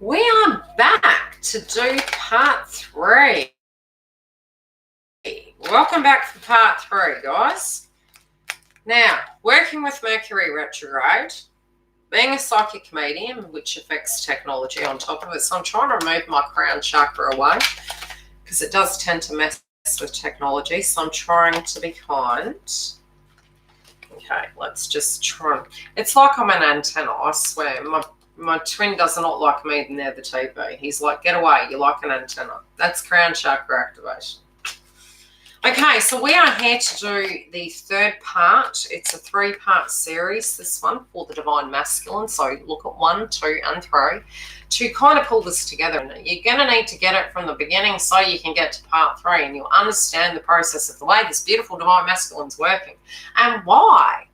We are back to do part 3. Welcome back for part 3, guys. Now, working with Mercury retrograde, being a psychic medium, which affects technology on top of it, so I'm trying to remove my crown chakra away because it does tend to mess with technology, so I'm trying to be kind. Okay, let's just try. It's like I'm an antenna, I swear. My twin does not like me near the TV. He's like, get away, you're like an antenna. That's crown chakra activation. Okay, so we are here to do the third part. It's a 3-part series, this one, for the Divine Masculine. So look at 1, 2, and 3 to kind of pull this together. You're going to need to get it from the beginning so you can get to part 3 and you'll understand the process of the way this beautiful Divine Masculine's working and why.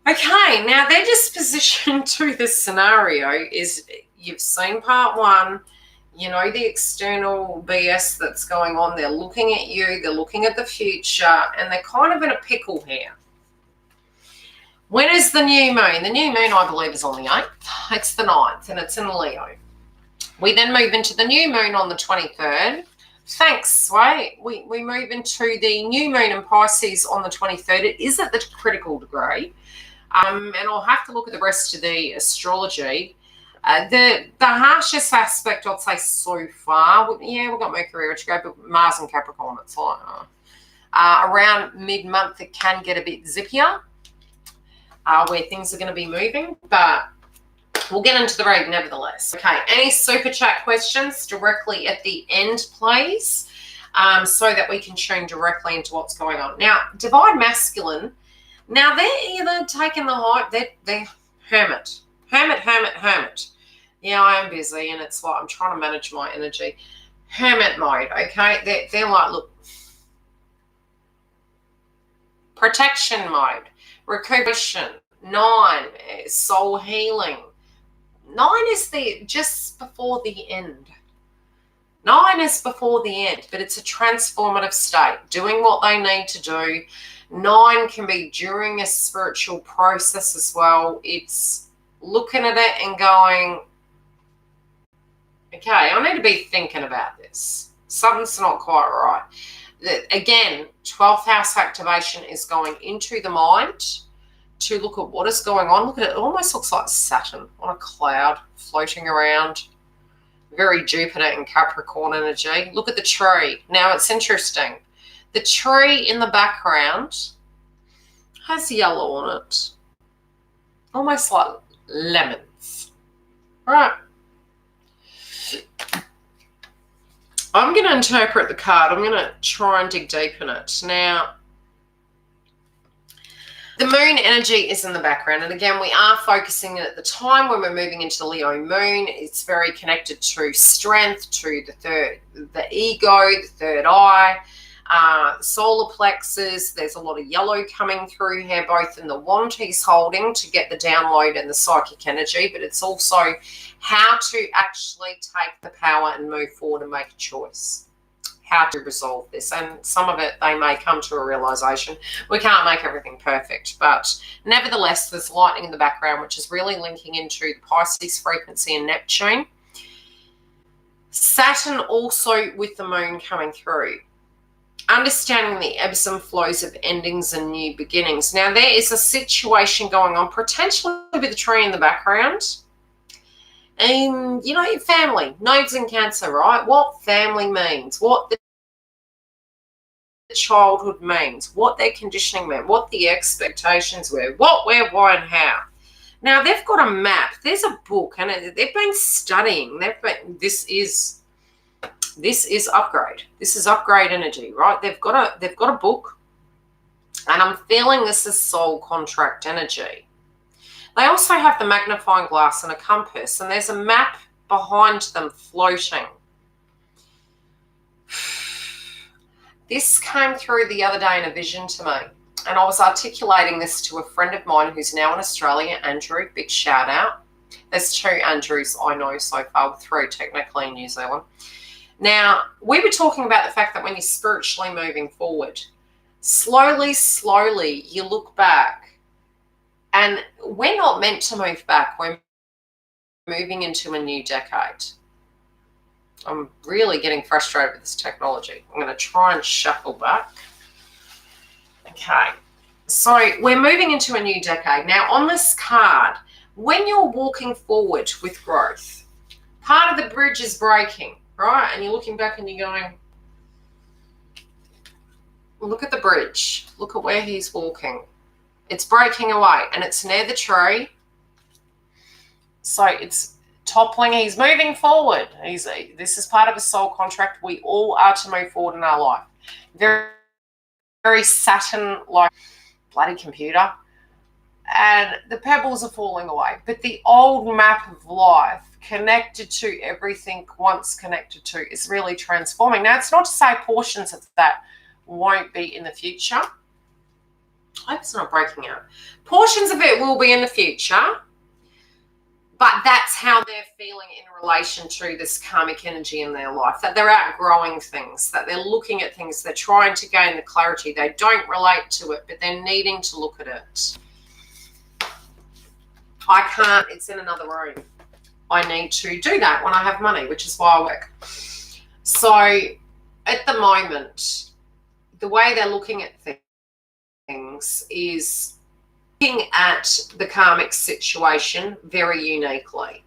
Okay, now their disposition to this scenario is, you've seen part 1, you know the external BS that's going on. They're looking at you, they're looking at the future, and they're kind of in a pickle here. When is the new moon? The new moon, I believe, is on the 8th. It's the 9th, and it's in Leo. We then move into the new moon on the 23rd. Thanks, right? We move into the new moon in Pisces on the 23rd. It is at the critical degree. And I'll have to look at the rest of the astrology. The harshest aspect, I'd say, so far, yeah, we've got Mercury retrograde, but Mars and Capricorn, it's like around mid-month it can get a bit zippier where things are going to be moving, but we'll get into the read nevertheless. Okay, any super chat questions directly at the end, please, so that we can tune directly into what's going on. Now, Divine Masculine, now they're either taking the hype, they're Hermit. Yeah, I am busy, and it's like I'm trying to manage my energy. Hermit mode, okay? They're like, look, protection mode, recuperation, 9, soul healing. 9 is just before the end. 9 is before the end, but it's a transformative state, doing what they need to do. 9 can be during a spiritual process as well. It's looking at it and going, okay, I need to be thinking about this. Something's not quite right. Again, 12th house activation is going into the mind to look at what is going on. Look at it. It almost looks like Saturn on a cloud floating around. Very Jupiter and Capricorn energy. Look at the tree. Now, it's interesting. The tree in the background has yellow on it. Almost like lemons. Right. I'm going to interpret the card. I'm going to try and dig deep in it. Now, the moon energy is in the background. And again, we are focusing at the time when we're moving into the Leo moon. It's very connected to strength, to the ego, the third eye, solar plexus. There's a lot of yellow coming through here, both in the wand he's holding to get the download and the psychic energy, but it's also how to actually take the power and move forward and make a choice. How to resolve this, and some of it they may come to a realization. We can't make everything perfect, but nevertheless there's lightning in the background, which is really linking into the Pisces frequency and Neptune. Saturn also with the moon coming through. Understanding the ebbs and flows of endings and new beginnings. Now, there is a situation going on, potentially with a tree in the background. And, you know, your family, nodes in Cancer, right? What family means, what the childhood means, what their conditioning meant, what the expectations were, what, where, why, and how. Now, they've got a map. There's a book, and they've been studying. This is upgrade. This is upgrade energy, right? They've got a book, and I'm feeling this is soul contract energy. They also have the magnifying glass and a compass, and there's a map behind them floating. This came through the other day in a vision to me, and I was articulating this to a friend of mine who's now in Australia, Andrew, big shout out. There's 2 Andrews I know so far, 3 technically in New Zealand. Now, we were talking about the fact that when you're spiritually moving forward, slowly, you look back. And we're not meant to move back. We're moving into a new decade. I'm really getting frustrated with this technology. I'm going to try and shuffle back. Okay. So we're moving into a new decade. Now, on this card, when you're walking forward with growth, part of the bridge is breaking, right? And you're looking back and you're going, look at the bridge. Look at where he's walking. It's breaking away and it's near the tree. So it's toppling. He's moving forward. This is part of a soul contract. We all are to move forward in our life. Very, very Saturn-like bloody computer. And the pebbles are falling away. But the old map of life connected to everything once connected to is really transforming. Now, it's not to say portions of that won't be in the future. I hope it's not breaking out. Portions of it will be in the future. But that's how they're feeling in relation to this karmic energy in their life, that they're outgrowing things, that they're looking at things, they're trying to gain the clarity. They don't relate to it, but they're needing to look at it. I can't, it's in another room. I need to do that when I have money, which is why I work. So at the moment, the way they're looking at things is looking at the karmic situation very uniquely.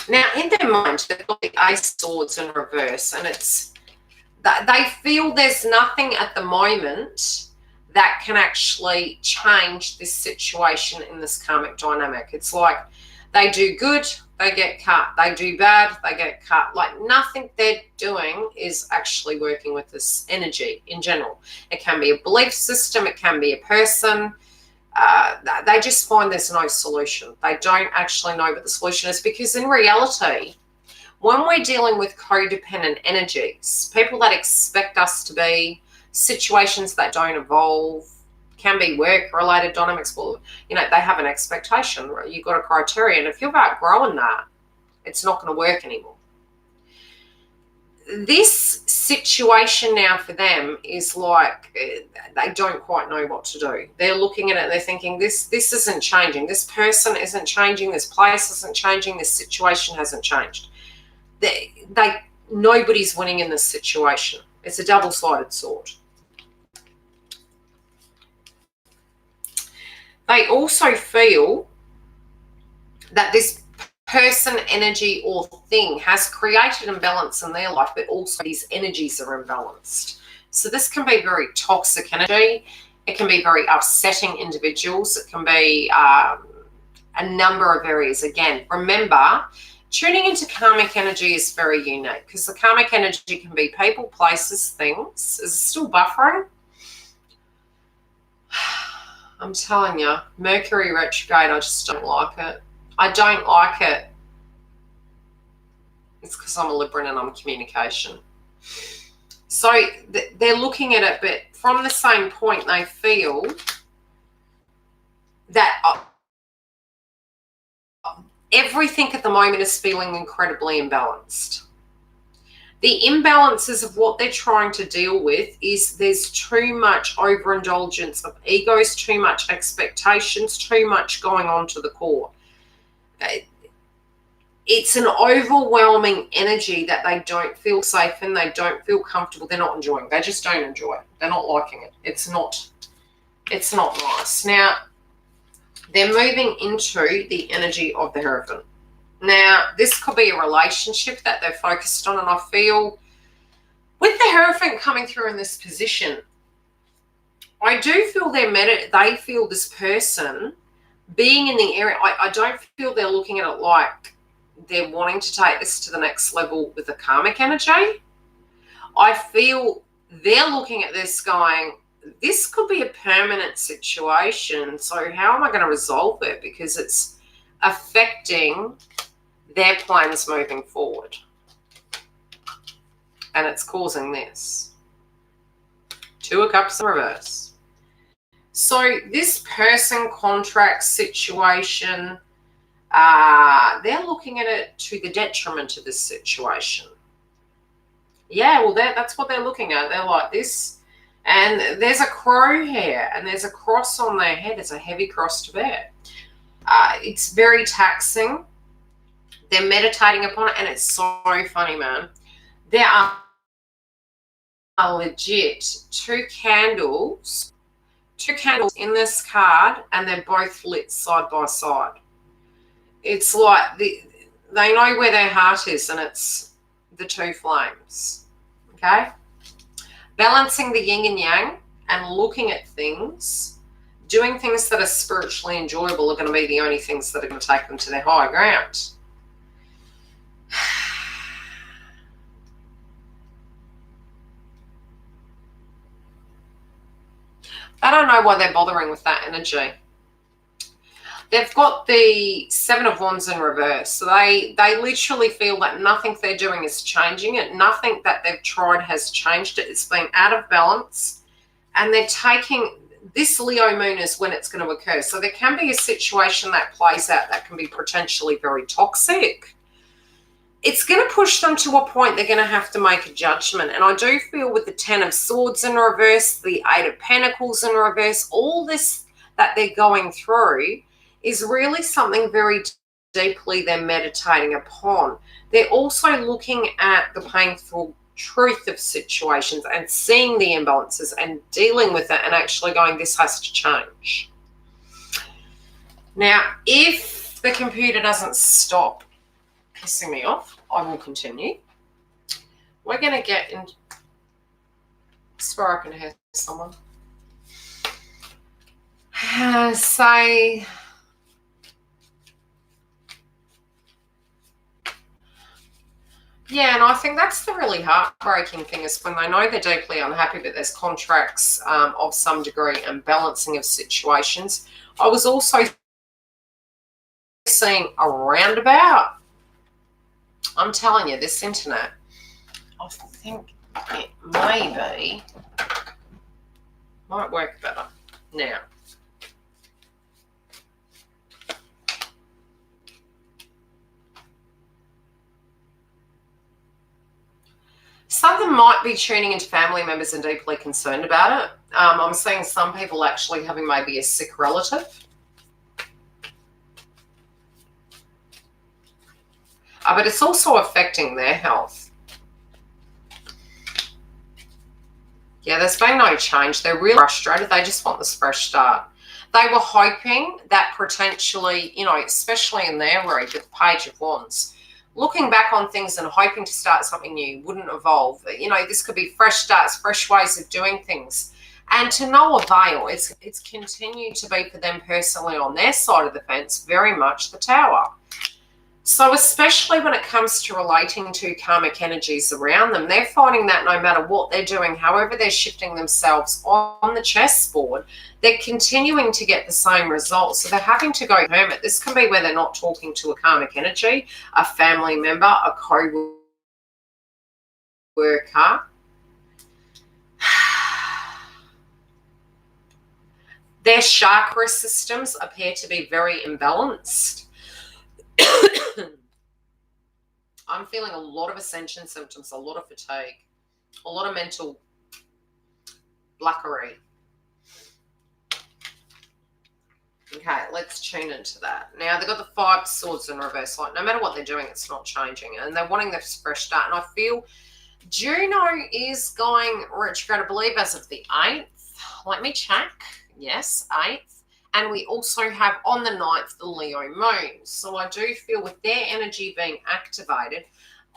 Now, in their mind, they've got the Ace of Swords in reverse, and it's that they feel there's nothing at the moment that can actually change this situation in this karmic dynamic. It's like they do good, they get cut. They do bad, they get cut. Like nothing they're doing is actually working with this energy in general. It can be a belief system, it can be a person. They just find there's no solution. They don't actually know what the solution is, because in reality, when we're dealing with codependent energies, people that expect us to be, situations that don't evolve, can be work-related dynamics. Well, you know, they have an expectation. Right? You've got a criteria, and if you're outgrowing that, it's not going to work anymore. This situation now for them is like they don't quite know what to do. They're looking at it, they're thinking, this isn't changing. This person isn't changing. This place isn't changing. This situation hasn't changed. Nobody's winning in this situation. It's a double-sided sword. They also feel that this person, energy, or thing has created imbalance in their life, but also these energies are imbalanced. So this can be very toxic energy. It can be very upsetting individuals. It can be a number of areas. Again, remember, tuning into karmic energy is very unique, because the karmic energy can be people, places, things. Is it still buffering? I'm telling you, Mercury retrograde, I just don't like it. I don't like it. It's because I'm a Libra and I'm communication. So they're looking at it, but from the same point, they feel that everything at the moment is feeling incredibly imbalanced. The imbalances of what they're trying to deal with is there's too much overindulgence of egos, too much expectations, too much going on to the core. It's an overwhelming energy that they don't feel safe in, they don't feel comfortable, they're not enjoying. They just don't enjoy it. They're not liking it. It's not nice. Now, they're moving into the energy of the Hierophant. Now, this could be a relationship that they're focused on, and I feel with the Hierophant coming through in this position, I do feel they feel this person being in the area. I don't feel they're looking at it like they're wanting to take this to the next level with the karmic energy. I feel they're looking at this going, this could be a permanent situation, so how am I going to resolve it? Because it's affecting their plans moving forward. And it's causing this. Two of Cups in reverse. So this person, contract situation, they're looking at it to the detriment of this situation. Yeah, well, that's what they're looking at. They're like, this And there's a crow here, and there's a cross on their head. It's a heavy cross to bear. It's very taxing. They're meditating upon it, and it's so funny, man. There are legit two candles in this card, and they're both lit side by side. It's like they know where their heart is, and it's the two flames. Okay? Balancing the yin and yang and looking at things, doing things that are spiritually enjoyable are going to be the only things that are going to take them to their higher ground. I don't know why they're bothering with that energy. They've got the Seven of Wands in reverse. So they literally feel that nothing they're doing is changing it. Nothing that they've tried has changed it. It's been out of balance. And they're taking... This Leo moon is when it's going to occur. So there can be a situation that plays out that can be potentially very toxic. It's going to push them to a point they're going to have to make a judgment. And I do feel with the Ten of Swords in reverse, the Eight of Pentacles in reverse, all this that they're going through is really something very deeply they're meditating upon. They're also looking at the painful truth of situations and seeing the imbalances and dealing with it and actually going, this has to change. Now, if the computer doesn't stop pissing me off, I will continue. We're going to get in. I swear I can hear someone. Say... Yeah, and I think that's the really heartbreaking thing is when they know they're deeply unhappy, but there's contracts of some degree and balancing of situations. I was also seeing a roundabout. I'm telling you, this internet, I think it might work better now. Something might be tuning into family members and deeply concerned about it. I'm seeing some people actually having maybe a sick relative. But it's also affecting their health. Yeah, there's been no change. They're really frustrated. They just want this fresh start. They were hoping that potentially, you know, especially in their read with the Page of Wands, looking back on things and hoping to start something new wouldn't evolve. You know, this could be fresh starts, fresh ways of doing things. And to no avail, it's continued to be for them personally on their side of the fence, very much the Tower. So especially when it comes to relating to karmic energies around them, they're finding that no matter what they're doing, however they're shifting themselves on the chessboard, they're continuing to get the same results. So they're having to go hermit. This can be where they're not talking to a karmic energy, a family member, a co-worker. Their chakra systems appear to be very imbalanced. I'm feeling a lot of ascension symptoms, a lot of fatigue, a lot of mental blackery. Okay, let's tune into that. Now, they've got the Five Swords in reverse. Like, no matter what they're doing, it's not changing. And they're wanting this fresh start. And I feel Juno is going retrograde, I believe, as of the 8th. Let me check. Yes, 8th. And we also have on the 9th the Leo moon. So I do feel with their energy being activated,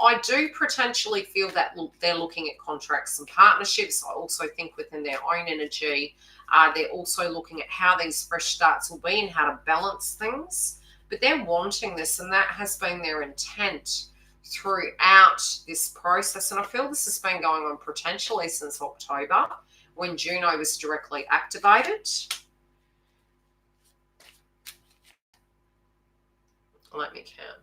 I do potentially feel that they're looking at contracts and partnerships. I also think within their own energy, they're also looking at how these fresh starts will be and how to balance things. But they're wanting this, and that has been their intent throughout this process. And I feel this has been going on potentially since October when Juno was directly activated. Let me count.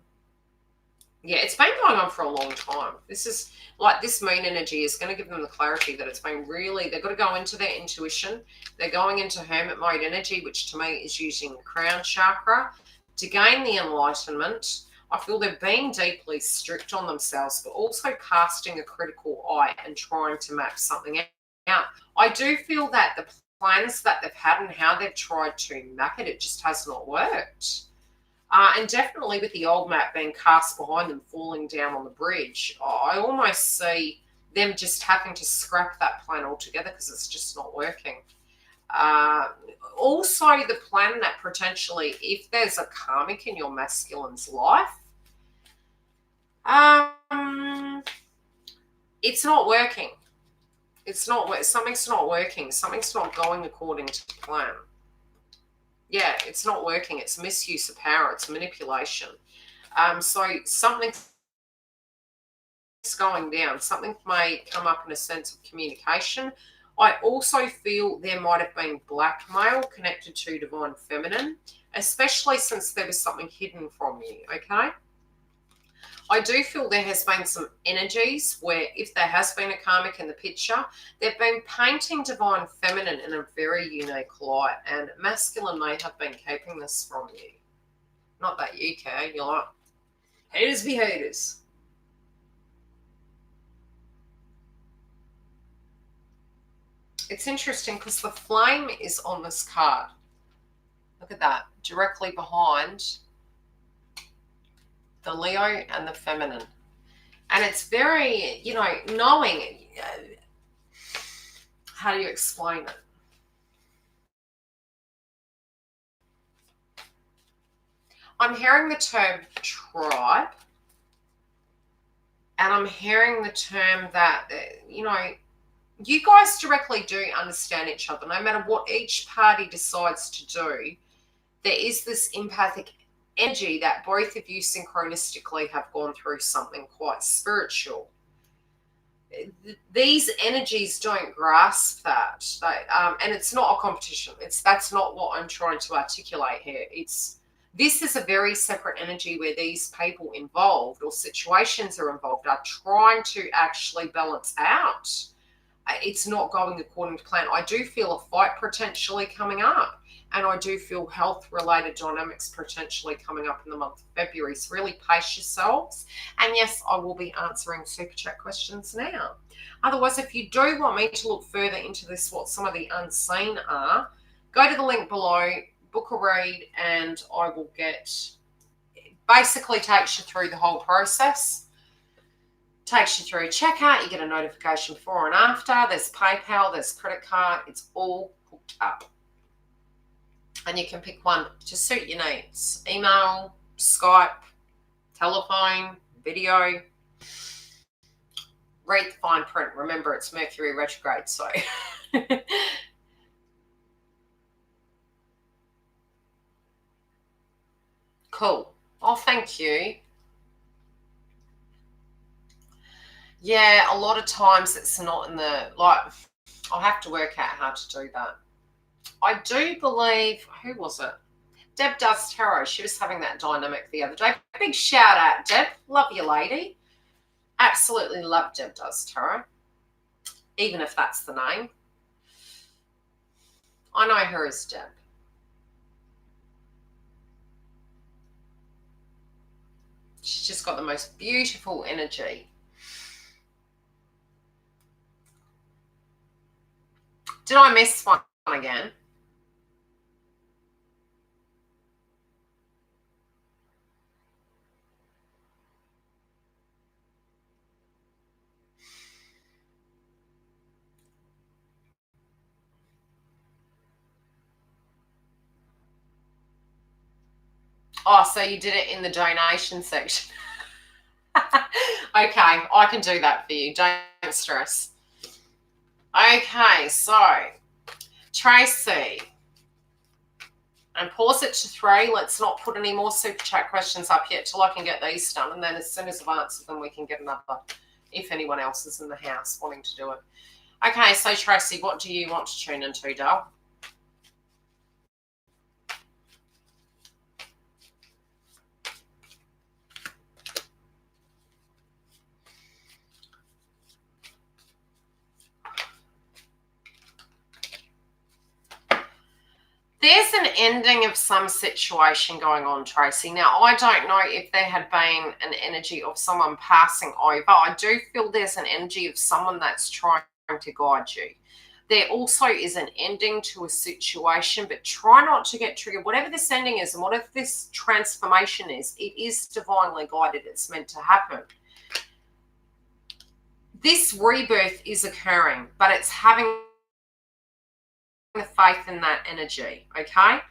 Yeah, it's been going on for a long time. This is like this moon energy is going to give them the clarity that it's been really, they've got to go into their intuition. They're going into hermit mode energy, which to me is using the crown chakra to gain the enlightenment. I feel they're being deeply strict on themselves, but also casting a critical eye and trying to map something I do feel that the plans that they've had and how they've tried to map it, it just has not worked. And definitely with the old map being cast behind them, falling down on the bridge, I almost see them just having to scrap that plan altogether because it's just not working. Also, the plan that potentially, if there's a karmic in your masculine's life, it's not working. Something's not working. Something's not going according to plan. Yeah, it's not working. It's misuse of power. It's manipulation. So something's going down. Something may come up in a sense of communication. I also feel there might have been blackmail connected to divine feminine, especially since there was something hidden from you, okay? I do feel there has been some energies where if there has been a karmic in the picture, they've been painting divine feminine in a very unique light, and masculine may have been keeping this from you. Not that you care. You're like, haters be haters. It's interesting because the flame is on this card. Look at that, directly behind the Leo and the feminine. And it's very, knowing, how do you explain it? I'm hearing the term tribe, and I'm hearing the term that, you guys directly do understand each other. No matter what each party decides to do, there is this empathic energy that both of you synchronistically have gone through something quite spiritual. These energies don't grasp that. And it's not a competition. That's not what I'm trying to articulate here. This is a very separate energy where these people involved or situations are involved are trying to actually balance out. It's not going according to plan. I do feel a fight potentially coming up, and I do feel health-related dynamics potentially coming up in the month of February. So really pace yourselves. And yes, I will be answering super chat questions now. Otherwise, if you do want me to look further into this, what some of the unseen are, go to the link below, book a read, and I will basically takes you through the whole process. Takes you through a checkout, you get a notification before and after, there's PayPal, there's credit card, it's all hooked up. And you can pick one to suit your needs. Email, Skype, telephone, video. Read the fine print. Remember, it's Mercury retrograde, so. Cool. Oh, thank you. Yeah, a lot of times it's not in the, I'll have to work out how to do that. I do believe, who was it? Deb Does Tarot. She was having that dynamic the other day. Big shout out, Deb. Love you, lady. Absolutely love Deb Does Tarot, even if that's the name. I know her as Deb. She's just got the most beautiful energy. Did I miss one again? Oh, so you did it in the donation section. Okay, I can do that for you. Don't stress. Okay, so Tracy, and pause it to 3. Let's not put any more super chat questions up yet till I can get these done, and then as soon as I've answered them, we can get another if anyone else is in the house wanting to do it. Okay, so Tracy, what do you want to tune into, Dale? There's an ending of some situation going on, Tracy. Now, I don't know if there had been an energy of someone passing over. I do feel there's an energy of someone that's trying to guide you. There also is an ending to a situation, but try not to get triggered. Whatever this ending is and whatever this transformation is, it is divinely guided. It's meant to happen. This rebirth is occurring, but it's having the faith in that energy, okay?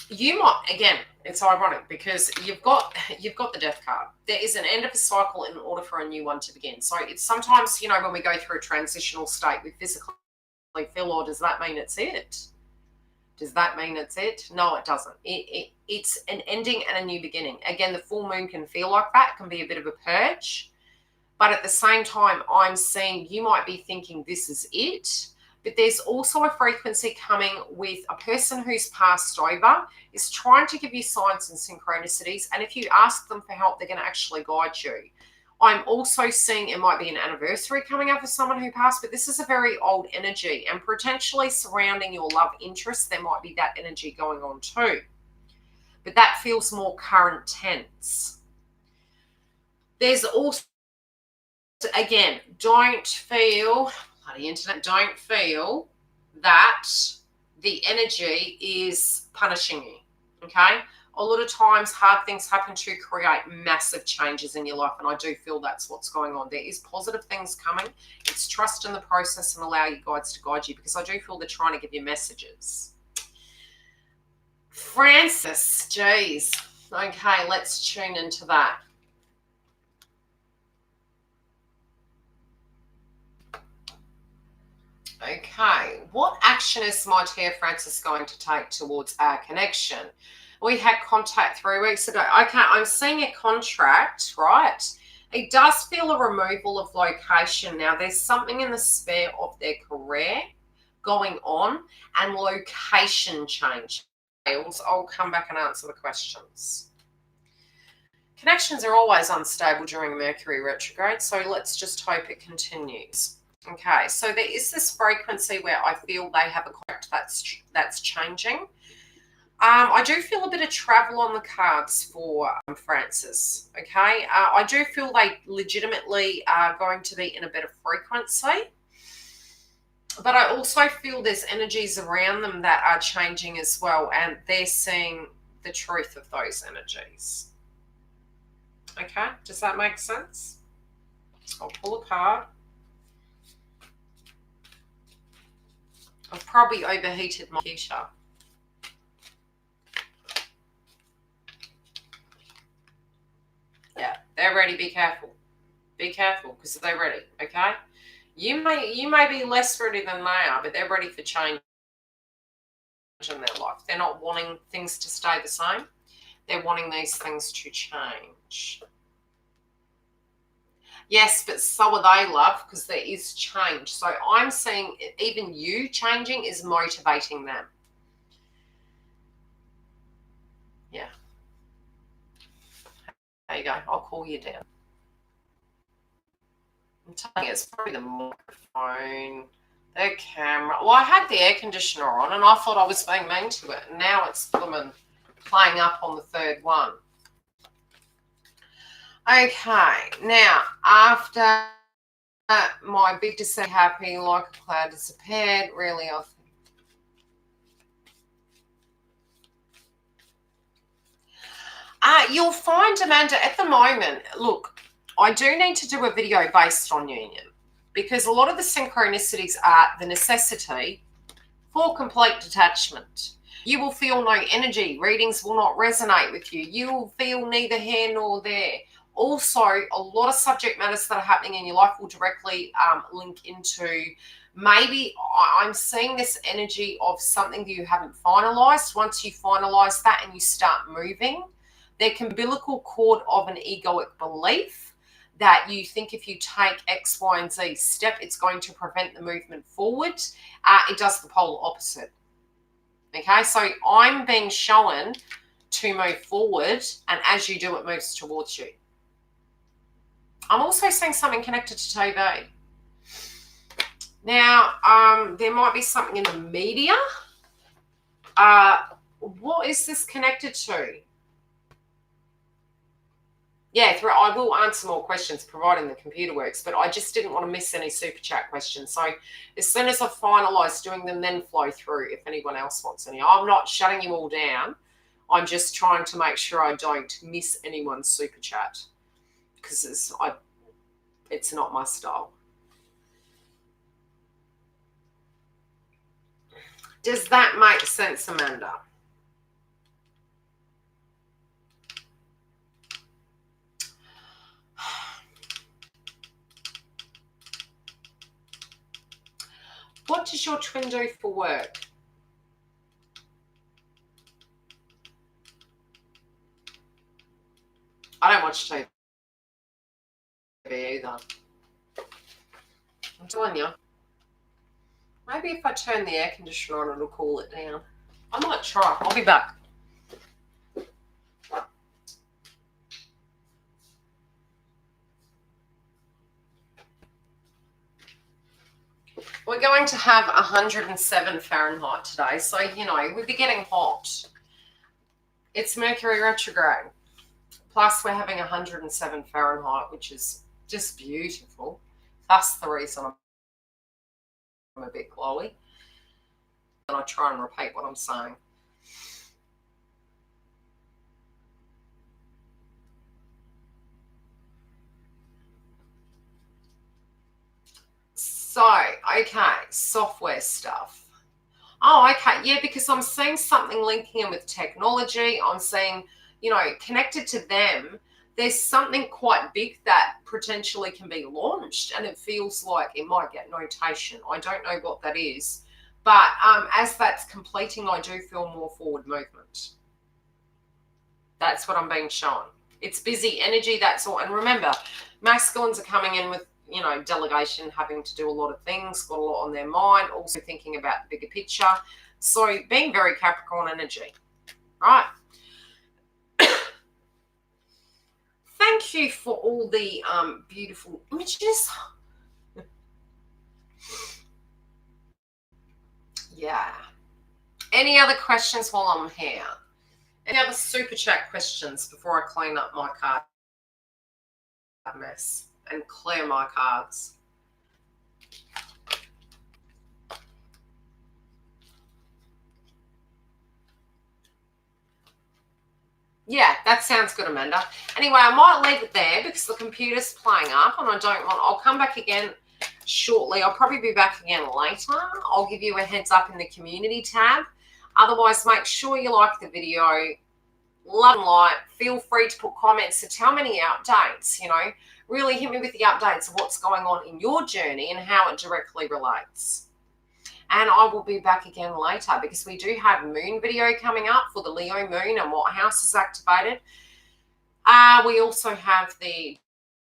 You might, again, it's ironic because you've got the death card. There is an end of a cycle in order for a new one to begin. So it's sometimes, you know, when we go through a transitional state, we physically feel, or does that mean it's it? Does that mean it's it? No, it doesn't. It's an ending and a new beginning. Again, the full moon can feel like that. It can be a bit of a purge. But at the same time, I'm seeing you might be thinking this is it. But there's also a frequency coming with a person who's passed over is trying to give you signs and synchronicities. And if you ask them for help, they're going to actually guide you. I'm also seeing it might be an anniversary coming up for someone who passed, but this is a very old energy. And potentially surrounding your love interest, there might be that energy going on too. But that feels more current tense. There's also, again, don't feel that the energy is punishing you, okay? A lot of times hard things happen to create massive changes in your life, and I do feel that's what's going on. There is positive things coming. It's trust in the process and allow your guides to guide you, because I do feel they're trying to give you messages. Francis, geez. Okay, let's tune into that. Okay, what action is my dear Francis going to take towards our connection? We had contact 3 weeks ago. Okay, I'm seeing a contract, right? It does feel a removal of location. Now, there's something in the sphere of their career going on and location change. I'll come back and answer the questions. Connections are always unstable during Mercury retrograde, so let's just hope it continues. Okay, so there is this frequency where I feel they have a contract that's changing. I do feel a bit of travel on the cards for Francis, okay? I do feel they legitimately are going to be in a better frequency, but I also feel there's energies around them that are changing as well, and they're seeing the truth of those energies. Okay, does that make sense? I'll pull a card. I've probably overheated my computer. Yeah, they're ready. Be careful. Be careful, because they're ready, okay? You may be less ready than they are, but they're ready for change in their life. They're not wanting things to stay the same. They're wanting these things to change. Yes, but so are they, love, because there is change. So I'm seeing even you changing is motivating them. Yeah. There you go. I'll call you down. I'm telling you, it's probably the microphone, the camera. Well, I had the air conditioner on and I thought I was being mean to it. And now it's playing up on the third one. Okay, now after my big to say happy, like a cloud disappeared, really I think. You'll find, Amanda, at the moment, look, I do need to do a video based on union, because a lot of the synchronicities are the necessity for complete detachment. You will feel no energy. Readings will not resonate with you. You will feel neither here nor there. Also, a lot of subject matters that are happening in your life will directly link into, maybe I'm seeing this energy of something that you haven't finalized. Once you finalize that and you start moving, there can be umbilical cord of an egoic belief that you think if you take X, Y, and Z step, it's going to prevent the movement forward. It does the polar opposite. Okay, so I'm being shown to move forward, and as you do, it moves towards you. I'm also seeing something connected to TV. Now, there might be something in the media. What is this connected to? Yeah, I will answer more questions providing the computer works, but I just didn't want to miss any super chat questions. So as soon as I finalise doing them, then flow through if anyone else wants any. I'm not shutting you all down. I'm just trying to make sure I don't miss anyone's super chat because it's not my style. Does that make sense, Amanda? What does your twin do for work? I don't watch TV either. I'm telling you. Maybe if I turn the air conditioner on, it'll cool it down. I might try. I'll be back. We're going to have 107 Fahrenheit today, so, you know, we'll be getting hot. It's Mercury retrograde. Plus, we're having 107 Fahrenheit, which is just beautiful. That's the reason I'm a bit glowy. And I try and repeat what I'm saying. So, okay, software stuff. Oh, okay, yeah, because I'm seeing something linking in with technology. I'm seeing, you know, connected to them, there's something quite big that potentially can be launched, and it feels like it might get notation. I don't know what that is, but as that's completing, I do feel more forward movement. That's what I'm being shown. It's busy energy, that's all. And remember, masculines are coming in with, you know, delegation, having to do a lot of things, got a lot on their mind, also thinking about the bigger picture. So being very Capricorn energy, right? Thank you for all the beautiful images. Yeah. Any other questions while I'm here? Any other super chat questions before I clean up my card mess and clear my cards? Yeah, that sounds good, Amanda. Anyway, I might leave it there because the computer's playing up and I don't want... I'll come back again shortly. I'll probably be back again later. I'll give you a heads up in the community tab. Otherwise, make sure you like the video. Love and like. Feel free to put comments to tell me any updates, you know. Really hit me with the updates of what's going on in your journey and how it directly relates. And I will be back again later because we do have moon video coming up for the Leo moon and what house is activated. We also have the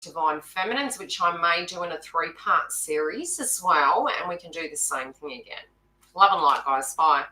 divine feminines, which I may do in a 3-part series as well. And we can do the same thing again. Love and light, guys. Bye.